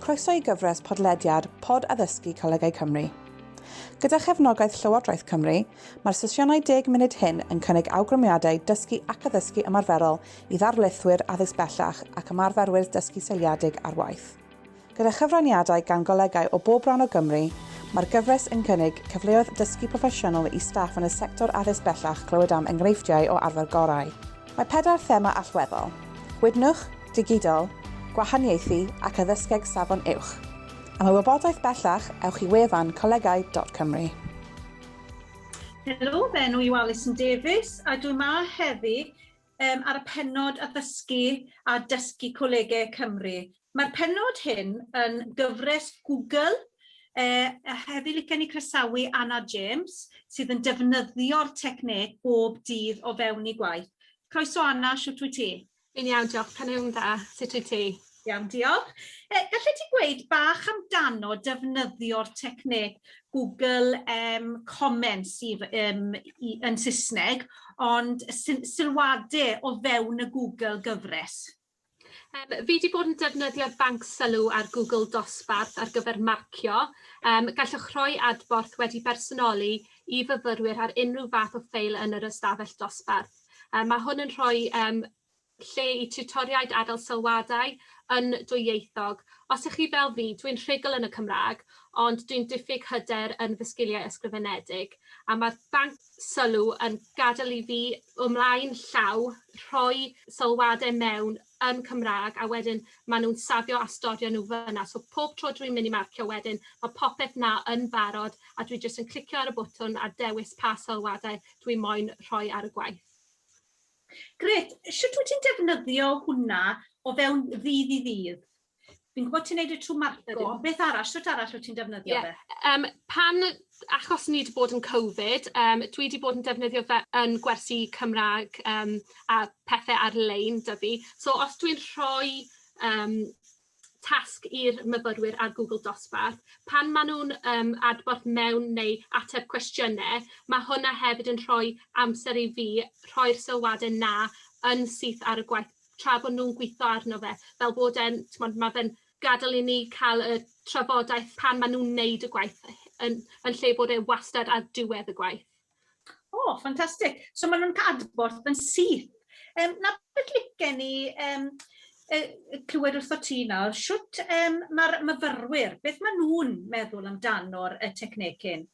Croeso i gyfres podlediad Pod Addysgu Colegau Cymru. Gyda chefnogaeth Llywodraeth Cymru, mae'r sesiynau 10 munud hyn yn cynnig awgrymiadau dysgu ac addysgu ymarferol i ddarlithwyr addysg bellach ac ymarferwyr dysgu seiliedig ar waith. Gyda chyfraniadau gan golegau o bob rhan o Gymru, mae'r gyfres yn cynnig cyfleoedd dysgu proffesiynol i staff yn y sector addysg bellach clywed am enghreifftiau o arfer gorau. Mae 4 thema allweddol: gwydnwch, digidol, gwahaniaethu ac addysgeg safon uwch. Am y wybodaeth bellach, ewch i wefan colegau.cymru. Helo, fe enw yw Alison Davies a dwi yma heddi ar y pennod addysgu a dysgu Colegau Cymru. Mae'r pennod hyn yn gyfres Google a heddi licen i croesawu Anna James sydd yn defnyddio'r techneg bob dydd o fewn i gwaith. Croeso Anna, siwt wyt ti? Fi'n iawn, diolch. Pennwn dda, sut wyt ti? Iawn, diolch. Gallai ti gweud bach amdano defnyddio'r techneg Google Comments yn Saesneg, ond sylwadau o fewn y Google gyfres? Fi wedi bod yn defnyddio'r Banc Sylw ar Google Dosbarth ar gyfer marcio. Gallwch rhoi adborth wedi bersonoli i fyfyrwyr ar unrhyw fath o ffeil yn yr ystafell dosbarth. Mae hwn yn rhoi lle i tiwtoriaid adael sylwadau yn dwyieithog. Os ych chi fel fi, dwi'n rhugl yn y Cymraeg, ond dwi'n diffyg hyder yn fy sgiliau ysgrifenedig. A mae'r Banc Sylw yn gadael i fi ymlaen llaw rhoi sylwadau mewn yn Cymraeg, a wedyn maen nhw'n safio a storio nhw fyna. So pob tro dwi'n mynd i marcio wedyn, mae popeth na yn barod, a dwi jyst yn clicio ar y bwtwn a dewis pa sylwadau dwi moyn rhoi ar y gwaith. Gret, sut wyt ti'n defnyddio hwnna o fewn ddydd i ddydd? Fi'n gwybod ti'n neud y trwy marco, beth arall, sut arall wyt ti'n defnyddio fe? Achos ni wedi bod yn Covid, dwi wedi bod yn defnyddio fe yn gwersi Cymraeg a pethau ar-lein dy fi. So os dwi'n rhoi tasg i'r myfyrwyr ar Google Dosbarth, pan maen nhw'n adborth mewn neu ateb cwestiynau, mae hwnna hefyd yn rhoi amser i fi rhoi'r sylwadau na yn syth ar y gwaith tra bod nhw'n gweithio arno fe. Fel bod mae fe'n gadael i ni cael y trafodaeth pan maen nhw'n neud y gwaith yn lle bod e wastad ar diwedd y gwaith. O, ffantastig. So maen nhw'n cael adborth yn syth. Na beth licen ni clywed wrtho ti nawr, siwt mae'r myfyrwyr, beth maen nhw'n meddwl amdano'r techneg hyn?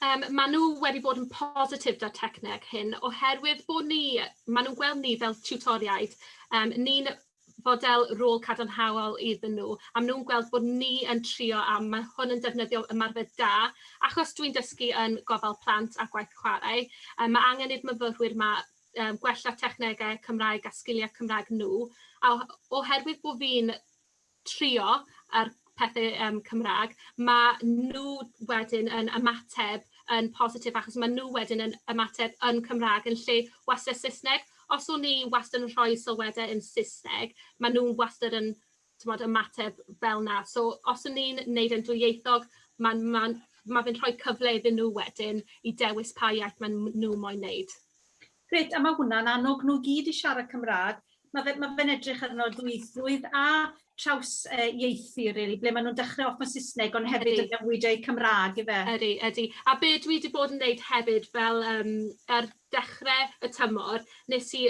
Maen nhw wedi bod yn positif da'r techneg hyn, oherwydd bod maen nhw'n gweld ni fel tiwtoriaid, ni'n fodel rôl cadarnhaol iddyn nhw, a maen nhw'n gweld bod ni yn trio a mae hwn yn defnyddio ymarfer da, achos dwi'n dysgu yn gofal plant a gwaith chwarae, mae angen i'r myfyrwyr gwella technegau Cymraeg a sgiliau Cymraeg nhw, a oherwydd bod fi'n trio ar pethau Cymraeg, mae nhw wedyn yn ymateb yn positif, achos mae nhw wedyn yn ymateb yn Cymraeg yn lle wastad Saesneg. Os o'n i wastad yn rhoi sylwadau yn Saesneg, mae nhw'n wastad yn ymateb fel na. So os o'n i'n neud yn dwyieithog, mae fe'n rhoi cyfle iddyn nhw wedyn i dewis pa iaith mae nhw moyn neud. Gret, a mae hwnna'n annog nhw gyd i siarad Cymraeg. Mae fe'n edrych arno dwyieithrwydd a traws ieithu, really, ble maen nhw'n dechrau off yn Saesneg, ond hefyd yn newidau Cymraeg, i fe? Ydy. A be dwi wedi bod yn neud hefyd fel ar dechrau y tymor, nes i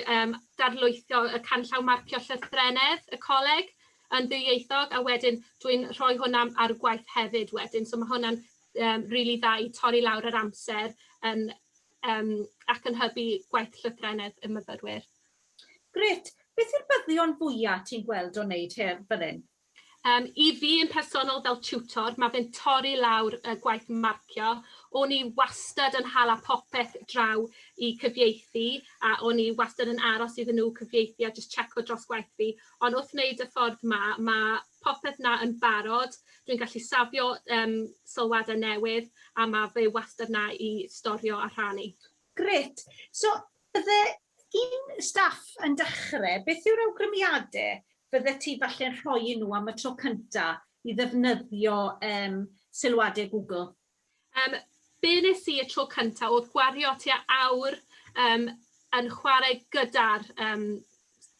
darlwythio y canllaw marcio llythrennedd y coleg yn ddwyieithog, a wedyn dwi'n rhoi hwnna ar gwaith hefyd wedyn. So mae hwnna'n rili dda i torri lawr yr amser ac yn hybu gwaith llythrennedd y myfyrwyr. Gret. Beth yw'r byddion fwyaf ti'n gweld o wneud fel hyn? I fi yn personol fel tiwtor, mae fe'n torri lawr y gwaith marcio. O'n i wastad yn hala popeth draw i cyfieithu, a o'n i wastad yn aros iddyn nhw cyfieithu a just checo dros gwaith fi. Ond wrth wneud y ffordd mae popeth na yn barod. Dwi'n gallu safio sylwadau newydd, a mae fe wastad na i storio a rhannu. Gret. So, bydde un staff yn dechrau, beth yw'r awgrymiadau bydde ti falle'n rhoi nhw am y tro cyntaf i ddefnyddio sylwadau Google? Be nes i y tro cyntaf oedd gwario tua awr yn chwarae gyda'r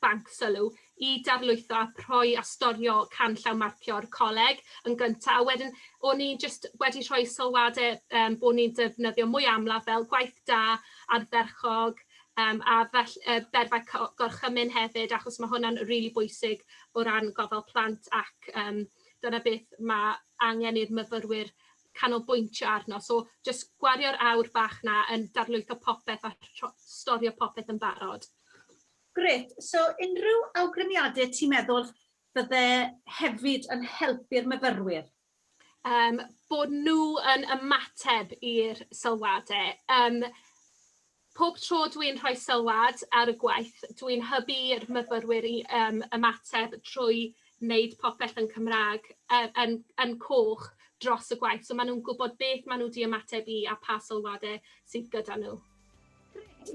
Banc Sylw i darlwytho a rhoi a storio canllaw marcio'r coleg yn gyntaf. A wedyn, o'n i'n just wedi rhoi sylwadau bod ni'n defnyddio mwy amlaf fel gwaith da, ardderchog, a berfau gorchymyn hefyd, achos mae hwnna'n rili bwysig o ran gofal plant ac dyna beth mae angen i'r myfyrwyr canolbwyntio arno. So, just gwario'r awr bach na yn darlwytho popeth a storio popeth yn barod. Grêt. So, unrhyw awgrymiadau ti'n meddwl bydde hefyd yn helpu'r myfyrwyr? Bod nhw yn ymateb i'r sylwadau. Pob tro dwi'n rhoi sylwad ar y gwaith, dwi'n hybu'r myfyrwyr i ymateb trwy wneud popeth yn Cymraeg, yn coch dros y gwaith. So maen nhw'n gwybod beth maen nhw wedi ymateb i a pa sylwadau sydd gyda nhw.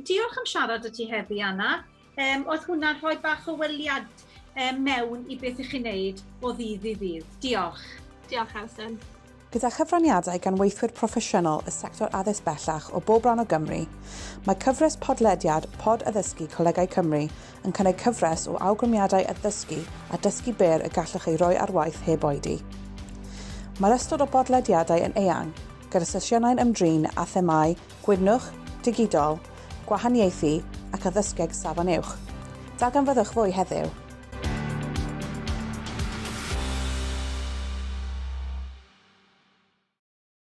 Diolch am siarad â ti heddi, Anna. Oedd hwnna'n rhoi bach o wyliad mewn i beth ych chi'n neud o ddydd i ddydd. Diolch. Diolch, Alison. Gyda chyfraniadau gan weithwyr proffesiynol y sector addysg bellach o bob ran o Gymru, mae cyfres podlediad Pod Addysgu Colegau Cymru yn cynnig cyfres o awgrymiadau addysgu a dysgu byr y gallwch ei roi ar waith heb oedi. Mae'r ystod o bodlediadau yn eang, gyda sesiynau'n ymdrin a themau gwydnwch, digidol, gwahaniaethu ac addysgeg safon uwch. Darganfyddwch fwy heddiw.